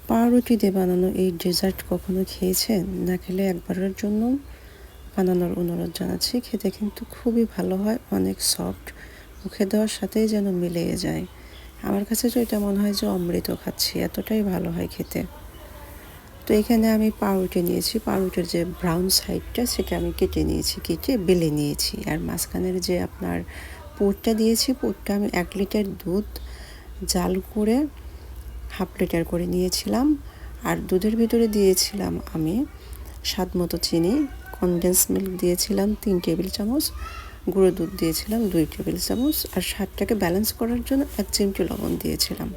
পাউরুটি দিয়ে বানানো এই ডেজার্ট কখনো খেয়েছেন? না খেলে একবারের জন্য বানানোর অনুরোধ জানাচ্ছি। খেতে কিন্তু খুবই ভালো হয়, অনেক সফট, মুখে দেওয়ার সাথেই যেন মিলিয়ে যায়। আমার কাছে তো এটা মনে হয় যে অমৃত খাচ্ছি, এতটাই ভালো হয় খেতে। তো এখানে আমি পাউরুটি নিয়েছি, পাউরুটির যে ব্রাউন সাইডটা সেটা আমি কেটে নিয়েছি, কেটে বেলে নিয়েছি। আর মাঝখানের যে আপনার পুরটা দিয়েছি, পুরটা আমি 1 লিটার দুধ জাল করে হাফ লিটার করে নিয়েছিলাম। আর দুধের ভিতরে দিয়েছিলাম আমি স্বাদ মতো চিনি, কনডেন্স মিল্ক দিয়েছিলাম 3 টেবিল চামচ, গুঁড়ো দুধ দিয়েছিলাম 2 টেবিল চামচ, আর স্বাদটাকে ব্যালেন্স করার জন্য 1 চিমটি লবণ দিয়েছিলাম।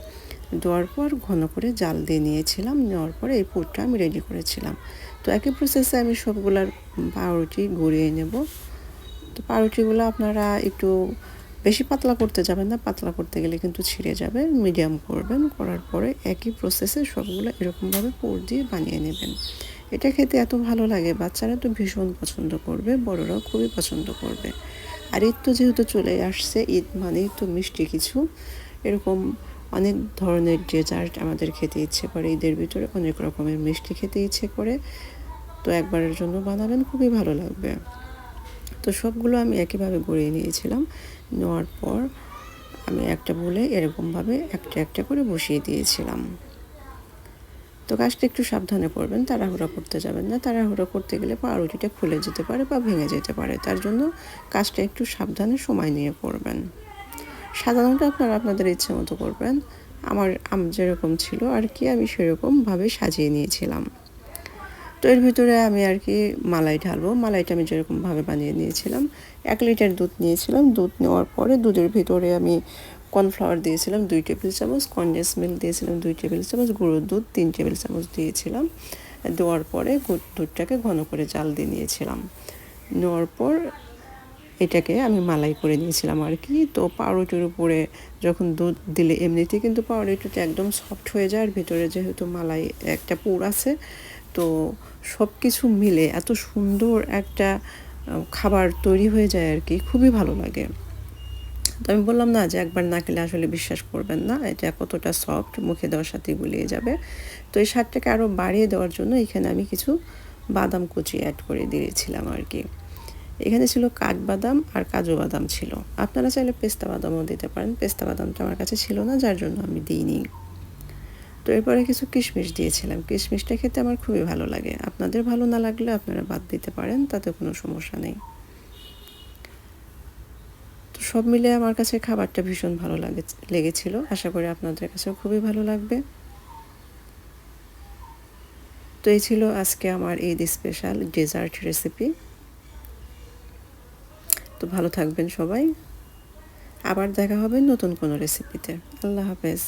দেওয়ার পর ঘন করে জাল দিয়ে নিয়েছিলাম। নেওয়ার পরে এই পুরটা আমি রেডি করেছিলাম। তো একই প্রসেসে আমি সবগুলার পাউরুটি গড়িয়ে নেব। তো পাউরুটিগুলো আপনারা একটু বেশি পাতলা করতে যাবেন না, পাতলা করতে গেলে কিন্তু ছিঁড়ে যাবে। মিডিয়াম করবেন, করার পরে একই প্রসেসে সবগুলো এরকমভাবে পুর দিয়ে বানিয়ে নেবেন। এটা খেতে এত ভালো লাগে, বাচ্চারা তো ভীষণ পছন্দ করবে, বড়রাও খুবই পছন্দ করবে। আর ঈদ তো যেহেতু চলে আসছে, ঈদ মানেই তো মিষ্টি কিছু, এরকম অনেক ধরনের ডেজার্ট আমাদের খেতে ইচ্ছে করে। ঈদের ভিতরে অনেক রকমের মিষ্টি খেতে ইচ্ছে করে। তো একবারের জন্য বানাবেন, খুবই ভালো লাগবে। তো সবগুলো আমি একইভাবে গড়িয়ে নিয়েছিলাম। নেওয়ার পর আমি একটা বলে এরকমভাবে একটা একটা করে বসিয়ে দিয়েছিলাম। তো কাজটা একটু সাবধানে করবেন, তাড়াহুড়া করতে যাবেন না। তাড়াহুড়া করতে গেলে পাউরুটিটা খুলে যেতে পারে বা ভেঙে যেতে পারে, তার জন্য কাজটা একটু সাবধানে সময় নিয়ে করবেন। সাজানোটা আপনারা আপনাদের ইচ্ছে মতো করবেন। আমার যেরকম ছিল আর কি, আমি সেরকমভাবে সাজিয়ে নিয়েছিলাম। তো এর ভিতরে আমি আর কি মালাই ঢালবো। মালাইটা আমি যেরকমভাবে বানিয়ে নিয়েছিলাম, 1 লিটার দুধ নিয়েছিলাম। দুধ নেওয়ার পরে দুধের ভিতরে আমি কর্নফ্লাওয়ার দিয়েছিলাম 2 টেবিল চামচ, কনডেন্স মিল্ক দিয়েছিলাম 2 টেবিল চামচ, গুঁড়ো দুধ 3 টেবিল চামচ দিয়েছিলাম। দেওয়ার পরে দুধটাকে ঘন করে জাল দিয়ে নিয়েছিলাম। নেওয়ার পর এটাকে আমি মালাই করে নিয়েছিলাম আর কি। তো পাউরুটির উপরে যখন দুধ দিলে এমনিতে কিন্তু পাউরুটিটা একদম সফট হয়ে যায়, আর ভিতরে যেহেতু মালাই একটা পুর আছে, তো সব কিছু মিলে এত সুন্দর একটা খাবার তৈরি হয়ে যায় আর কি, খুবই ভালো লাগে। তো আমি বললাম না যে একবার না খেলে আসলে বিশ্বাস করবেন না এটা কতটা সফট, মুখে দেওয়ার সাথে গুলিয়ে যাবে। তো এই স্বাদটাকে আরও বাড়িয়ে দেওয়ার জন্য এখানে আমি কিছু বাদাম কুচি অ্যাড করে দিয়েছিলাম আর কি। এখানে ছিল কাঠবাদাম আর কাজু বাদাম ছিল, আপনারা চাইলে পেস্তা বাদামও দিতে পারেন। পেস্তা বাদামটা আমার কাছে ছিল না, যার জন্য আমি দিইনি। তো এরপরে কিছু কিশমিশ দিয়েছিলাম। কিশমিশটা খেতে আমার খুবই ভালো লাগে, আপনাদের ভালো না লাগলে আপনারা বাদ দিতে পারেন, তাতে কোনো সমস্যা নেই। তো সব মিলে আমার কাছে খাবারটা ভীষণ ভালো লেগেছিল। আশা করি আপনাদের কাছেও খুবই ভালো লাগবে। তো এই ছিল আজকে আমার ঈদ স্পেশাল ডেজার্ট রেসিপি। তো ভালো থাকবেন সবাই, আবার দেখা হবে নতুন কোনো রেসিপিতে। আল্লাহ হাফেজ।